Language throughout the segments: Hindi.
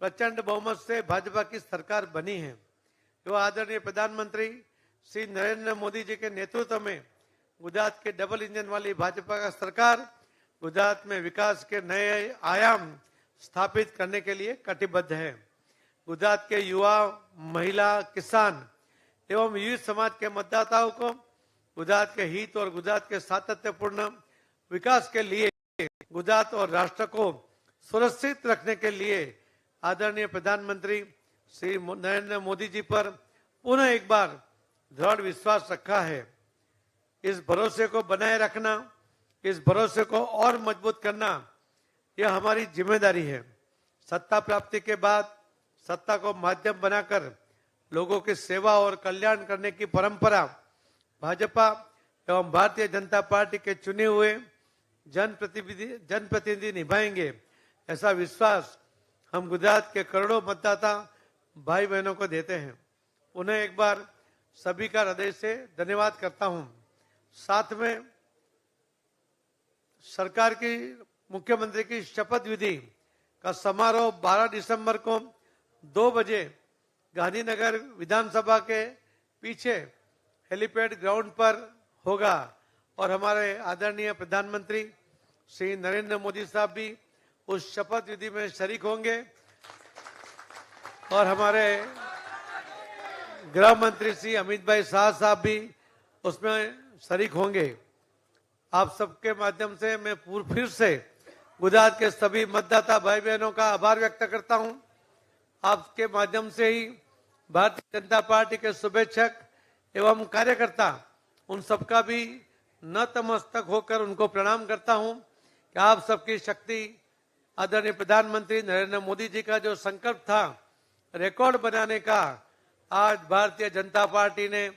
प्रचंड बहुमत से भाजपा की सरकार बनी है। जो आदरणीय प्रधानमंत्री श्री नरेंद्र मोदी जी के नेतृत्व में गुजरात के डबल इंजन वाली भाजपा का सरकार गुजरात में विकास के नए आयाम स्थापित करने के लिए कटिबद्ध है। गुजरात के युवा, महिला, किसान एवं विविध समाज के मतदाताओं को गुजरात के हित और गुजरात के सातत्यपूर्ण विकास के लिए गुजरात और राष्ट्र को सुरक्षित रखने के लिए आदरणीय प्रधानमंत्री श्री नरेंद्र मोदी जी पर पुनः एक बार दृढ़ विश्वास रखा है। इस भरोसे को बनाए रखना, इस भरोसे को और मजबूत करना, यह हमारी जिम्मेदारी है। सत्ता प्राप्ति के बाद सत्ता को माध्यम बनाकर लोगों की सेवा और कल्याण करने की परंपरा भाजपा एवं भारतीय जनता पार्टी के चुने हुए जनप्रतिनिधि निभाएंगे, ऐसा विश्वास हम गुजरात के करोड़ों मतदाता भाई बहनों को देते हैं। उन्हें एक बार सभी का हृदय से धन्यवाद करता हूं। साथ में सरकार की मुख्यमंत्री की शपथ विधि का समारोह 12 दिसंबर को 2 बजे गांधीनगर विधानसभा के पीछे हेलीपैड ग्राउंड पर होगा और हमारे आदरणीय प्रधानमंत्री श्री नरेंद्र मोदी साहब भी उस शपथ विधि में शरीक होंगे और हमारे गृह मंत्री श्री अमित भाई शाह साहब भी उसमें शरीक होंगे। आप सबके माध्यम से मैं फिर से गुजरात के सभी मतदाता भाई बहनों का आभार व्यक्त करता हूं। आपके माध्यम से ही भारतीय जनता पार्टी के शुभेच्छक एवं कार्यकर्ता उन सबका भी नतमस्तक होकर उनको प्रणाम करता हूं कि आप सबकी शक्ति, आदरणीय प्रधानमंत्री नरेंद्र मोदी जी का जो संकल्प था रिकॉर्ड बनाने का, आज भारतीय जनता पार्टी ने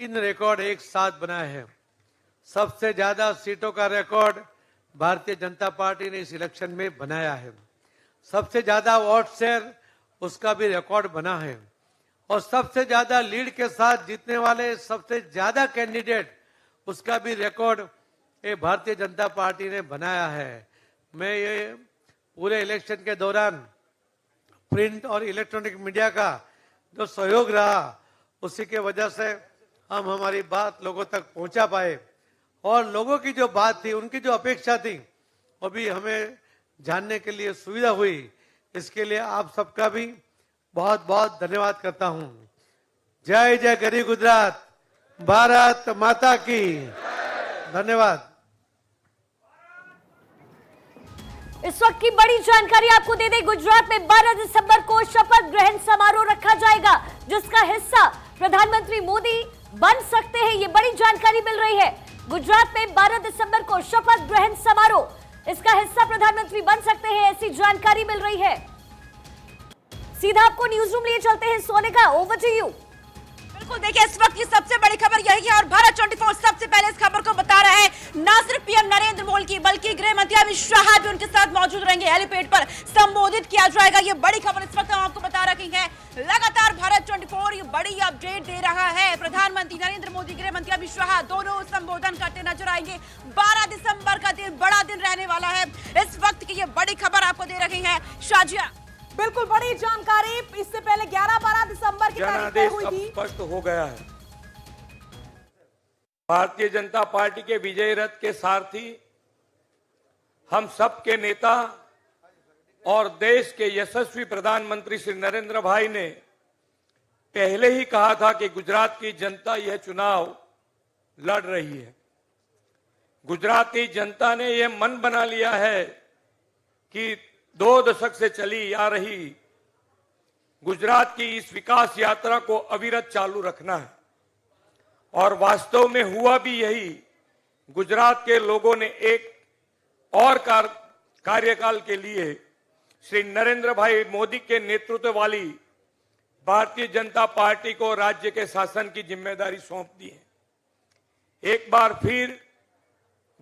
3 रिकॉर्ड एक साथ बनाए हैं। सबसे ज्यादा सीटों का रिकॉर्ड भारतीय जनता पार्टी ने इस इलेक्शन में बनाया है। सबसे ज्यादा वोट शेयर उसका भी रिकॉर्ड बना है और सबसे ज्यादा लीड के साथ जीतने वाले सबसे ज्यादा कैंडिडेट उसका भी रिकॉर्ड ये भारतीय जनता पार्टी ने बनाया है। मैं ये पूरे इलेक्शन के दौरान प्रिंट और इलेक्ट्रॉनिक मीडिया का जो सहयोग रहा उसी के वजह से हम हमारी बात लोगों तक पहुंचा पाए और लोगों की जो बात थी, उनकी जो अपेक्षा थी, वो भी हमें जानने के लिए सुविधा हुई। इसके लिए आप सबका भी बहुत बहुत धन्यवाद करता हूं। जय जय गरी गुजरात, भारत माता की। धन्यवाद। इस वक्त की बड़ी जानकारी आपको दे दें, गुजरात में 12 दिसंबर को शपथ ग्रहण समारोह रखा जाएगा जिसका हिस्सा प्रधानमंत्री मोदी बन सकते हैं। ये बड़ी जानकारी मिल रही है। गुजरात में 12 दिसंबर को शपथ ग्रहण समारोह, इसका हिस्सा प्रधानमंत्री बन सकते हैं, ऐसी जानकारी मिल रही है। सीधा आपको न्यूज रूम लिए चलते हैं। Sonika, over to you. बिल्कुल, देखिए इस वक्त की सबसे बड़ी खबर यही है और भारत 24 सबसे पहले इस खबर को बता रहा है। ना सिर्फ पीएम नरेंद्र मोदी बल्कि गृह मंत्री अमित शाह भी उनके साथ मौजूद रहेंगे। हेलीपैड पर संबोधित किया जाएगा। ये बड़ी खबर इस वक्त हम आपको बता रहे हैं। लगातार भारत 24 ये बड़ी अपडेट दे रहा है। प्रधानमंत्री नरेंद्र मोदी, गृह मंत्री अमित शाह दोनों संबोधन करते नजर आएंगे। 12 दिसंबर का दिन बड़ा दिन रहने वाला है। इस वक्त की ये बड़ी खबर आपको दे रहे हैं शाजिया। बिल्कुल बड़ी जानकारी। इससे पहले 11-12 दिसंबर की तारीख तय हुई थी। स्पष्ट हो गया है। भारतीय जनता पार्टी के विजय रथ के सारथी, हम सब के नेता और देश के यशस्वी प्रधानमंत्री श्री नरेंद्र भाई ने पहले ही कहा था कि गुजरात की जनता यह चुनाव लड़ रही है। गुजरात की जनता ने यह मन बना लिया है कि 2 दशक से चली आ रही गुजरात की इस विकास यात्रा को अविरत चालू रखना है और वास्तव में हुआ भी यही। गुजरात के लोगों ने एक और कार्यकाल के लिए श्री नरेंद्र भाई मोदी के नेतृत्व वाली भारतीय जनता पार्टी को राज्य के शासन की जिम्मेदारी सौंप दी है। एक बार फिर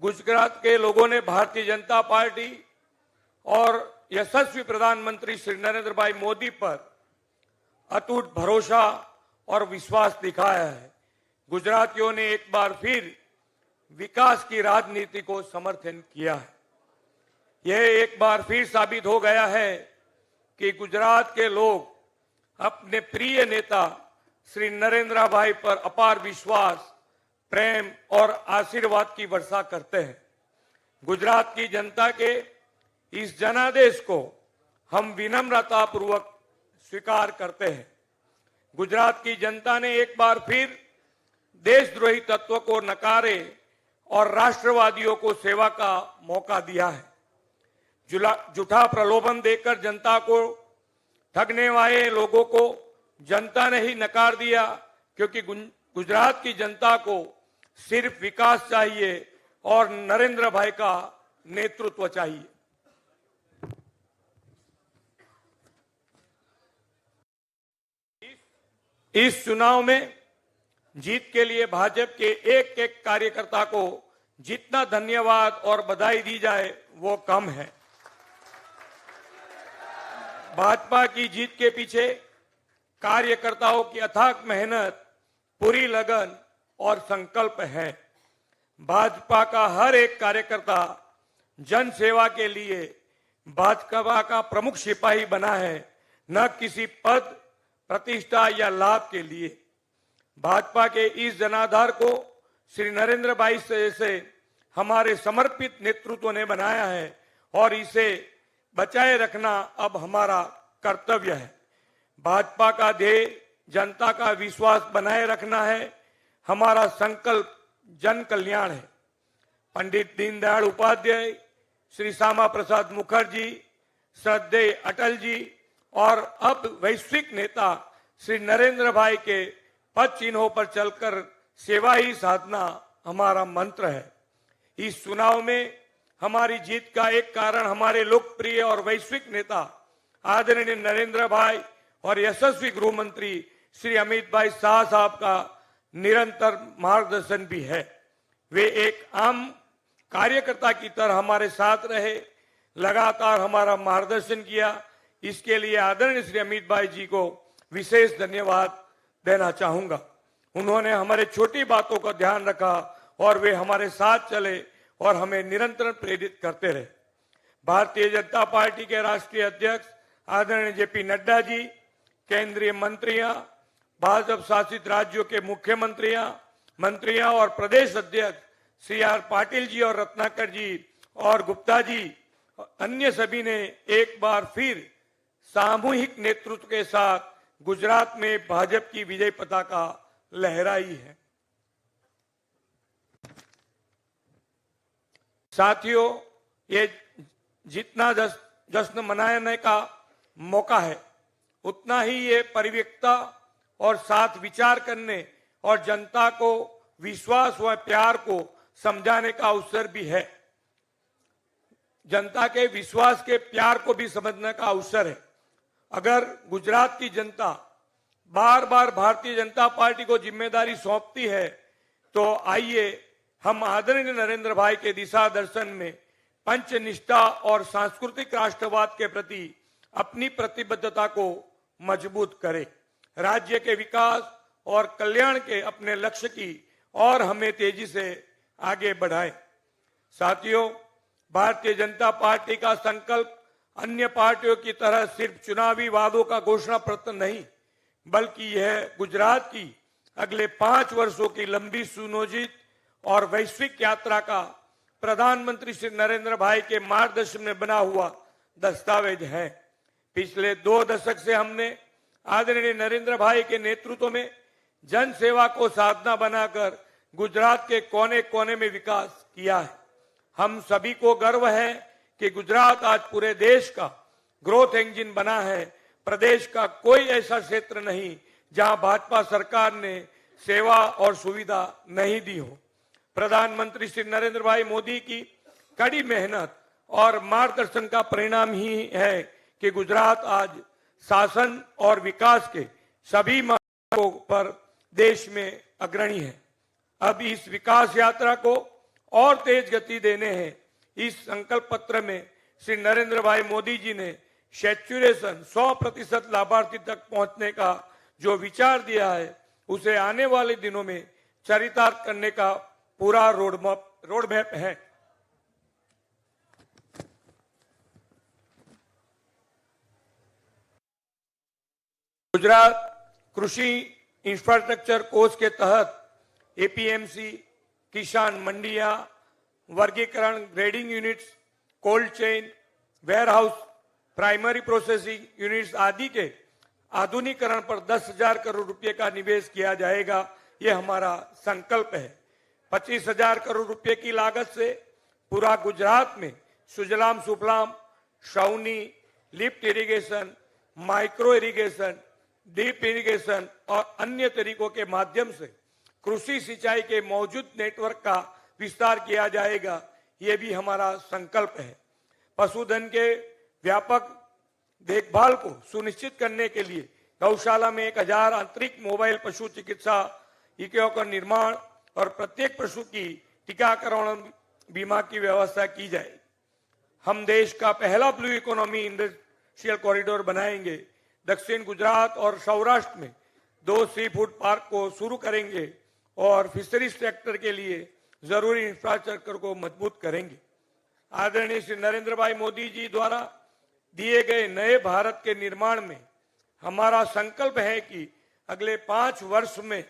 गुजरात के लोगों ने भारतीय जनता पार्टी और यशस्वी प्रधानमंत्री श्री नरेंद्र भाई मोदी पर अटूट भरोसा और विश्वास दिखाया है। गुजरातियों ने एक बार फिर विकास की राजनीति को समर्थन किया है। यह एक बार फिर साबित हो गया है कि गुजरात के लोग अपने प्रिय नेता श्री नरेंद्र भाई पर अपार विश्वास, प्रेम और आशीर्वाद की वर्षा करते हैं। गुजरात की जनता के इस जनादेश को हम विनम्रता पूर्वक स्वीकार करते हैं। गुजरात की जनता ने एक बार फिर देशद्रोही तत्व को नकारे और राष्ट्रवादियों को सेवा का मौका दिया है। झूठा प्रलोभन देकर जनता को ठगने वाले लोगों को जनता ने ही नकार दिया, क्योंकि गुजरात की जनता को सिर्फ विकास चाहिए और नरेंद्र भाई का नेतृत्व चाहिए। इस चुनाव में जीत के लिए भाजपा के एक एक कार्यकर्ता को जितना धन्यवाद और बधाई दी जाए वो कम है। भाजपा की जीत के पीछे कार्यकर्ताओं की अथाक मेहनत, पूरी लगन और संकल्प है। भाजपा का हर एक कार्यकर्ता जन सेवा के लिए भाजपा का प्रमुख सिपाही बना है, न किसी पद, प्रतिष्ठा या लाभ के लिए। भाजपा के इस जनाधार को श्री नरेंद्र भाई से हमारे समर्पित नेतृत्व ने बनाया है और इसे बचाए रखना अब हमारा कर्तव्य है। भाजपा का ध्येय जनता का विश्वास बनाए रखना है। हमारा संकल्प जन कल्याण है। पंडित दीनदयाल उपाध्याय, श्री श्यामा प्रसाद मुखर्जी, श्रद्धेय अटल जी और अब वैश्विक नेता श्री नरेंद्र भाई के पद चिन्हों पर चलकर सेवा ही साधना हमारा मंत्र है। इस चुनाव में हमारी जीत का एक कारण हमारे लोकप्रिय और वैश्विक नेता आदरणीय नरेंद्र भाई और यशस्वी गृह मंत्री श्री अमित भाई शाह साहब का निरंतर मार्गदर्शन भी है। वे एक आम कार्यकर्ता की तरह हमारे साथ रहे, लगातार हमारा मार्गदर्शन किया। इसके लिए आदरणीय श्री अमित भाई जी को विशेष धन्यवाद देना चाहूंगा। उन्होंने हमारे छोटी बातों का ध्यान रखा और वे हमारे साथ चले और हमें निरंतर प्रेरित करते रहे। भारतीय जनता पार्टी के राष्ट्रीय अध्यक्ष आदरणीय जेपी नड्डा जी, केंद्रीय मंत्रियां, भाजपा शासित राज्यों के मंत्रियां और प्रदेश अध्यक्ष श्री आर पाटिल जी और रत्नाकर जी और गुप्ता जी, अन्य सभी ने एक बार फिर सामूहिक नेतृत्व के साथ गुजरात में भाजपा की विजय पताका लहराई है। साथियों, ये जितना जश्न मनाने का मौका है, उतना ही ये परिपक्वता और साथ विचार करने और जनता को विश्वास व प्यार को समझाने का अवसर भी है। जनता के विश्वास के प्यार को भी समझने का अवसर है। अगर गुजरात की जनता बार बार भारतीय जनता पार्टी को जिम्मेदारी सौंपती है, तो आइए हम आदरणीय नरेंद्र भाई के दिशा दर्शन में पंचनिष्ठा और सांस्कृतिक राष्ट्रवाद के प्रति अपनी प्रतिबद्धता को मजबूत करें। राज्य के विकास और कल्याण के अपने लक्ष्य की और हमें तेजी से आगे बढ़ाएं। साथियों, भारतीय जनता पार्टी का संकल्प अन्य पार्टियों की तरह सिर्फ चुनावी वादों का घोषणा पत्र नहीं, बल्कि यह गुजरात की अगले 5 वर्षों की लंबी सुनियोजित और वैश्विक यात्रा का प्रधानमंत्री श्री नरेंद्र भाई के मार्गदर्शन में बना हुआ दस्तावेज है। पिछले 2 दशक से हमने आदरणीय नरेंद्र भाई के नेतृत्व में जन सेवा को साधना बनाकर गुजरात के कोने कोने में विकास किया है। हम सभी को गर्व है कि गुजरात आज पूरे देश का ग्रोथ इंजन बना है। प्रदेश का कोई ऐसा क्षेत्र नहीं जहां भाजपा सरकार ने सेवा और सुविधा नहीं दी हो। प्रधानमंत्री श्री नरेंद्र भाई मोदी की कड़ी मेहनत और मार्गदर्शन का परिणाम ही है कि गुजरात आज शासन और विकास के सभी मार्गों पर देश में अग्रणी है। अब इस विकास यात्रा को और तेज गति देने हैं। इस संकल्प पत्र में श्री नरेंद्र भाई मोदी जी ने सैचुरेशन 100% लाभार्थी तक पहुंचने का जो विचार दिया है, उसे आने वाले दिनों में चरितार्थ करने का पूरा रोड मैप है। गुजरात कृषि इंफ्रास्ट्रक्चर कोष के तहत एपीएमसी, किसान मंडियां, वर्गीकरण, grading units, cold chain, warehouse, primary processing units आदि के आधुनिकीकरण पर 10,000 करोड़ रुपए का निवेश किया जाएगा। ये हमारा संकल्प है। 25,000 करोड़ रुपए की लागत से पूरा गुजरात में सुजलाम सुफलाम, छावनी, lift irrigation, micro irrigation, deep irrigation और अन्य तरीकों के माध्यम से कृषि सिंचाई के मौजूद नेटवर्क का विस्तार किया जाएगा। ये भी हमारा संकल्प है। पशुधन के व्यापक देखभाल को सुनिश्चित करने के लिए गौशाला में 1,000 अतिरिक्त मोबाइल पशु चिकित्सा इकाइयों का निर्माण और प्रत्येक पशु की टीकाकरण बीमा की व्यवस्था की जाएगी। हम देश का पहला ब्लू इकोनॉमी इंडस्ट्रियल कॉरिडोर बनाएंगे। दक्षिण गुजरात और सौराष्ट्र में 2 सी फूड पार्क को शुरू करेंगे और फिशरीज सेक्टर के लिए जरूरी इंफ्रास्ट्रक्चर को मजबूत करेंगे। आदरणीय श्री नरेंद्र भाई मोदी जी द्वारा दिए गए नए भारत के निर्माण में हमारा संकल्प है कि अगले 5 वर्ष में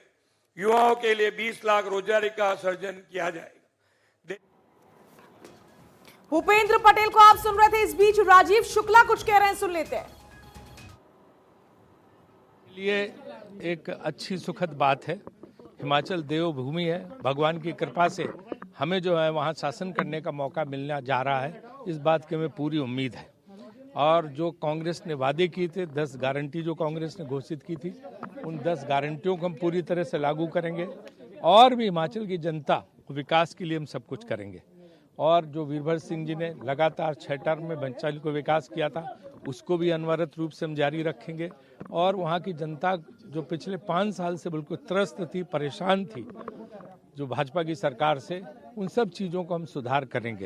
युवाओं के लिए 20 लाख रोजगारी का सृजन किया जाएगा। भूपेंद्र पटेल को आप सुन रहे थे। इस बीच राजीव शुक्ला कुछ कह रहे हैं, सुन लेते हैं। लिए एक अच्छी सुखद बात है। हिमाचल देवभूमि है, भगवान की कृपा से हमें जो है वहाँ शासन करने का मौका मिलने जा रहा है। इस बात की हमें पूरी उम्मीद है। और जो कांग्रेस ने वादे किए थे, 10 गारंटी जो कांग्रेस ने घोषित की थी, उन 10 गारंटियों को हम पूरी तरह से लागू करेंगे और भी हिमाचल की जनता विकास के लिए हम सब कुछ करेंगे। और जो वीरभद्र सिंह जी ने लगातार 6 टर्म में बंचाली को विकास किया था, उसको भी अनवरत रूप से हम जारी रखेंगे। और वहाँ की जनता जो पिछले 5 साल से बिल्कुल त्रस्त थी, परेशान थी जो भाजपा की सरकार से, उन सब चीज़ों को हम सुधार करेंगे।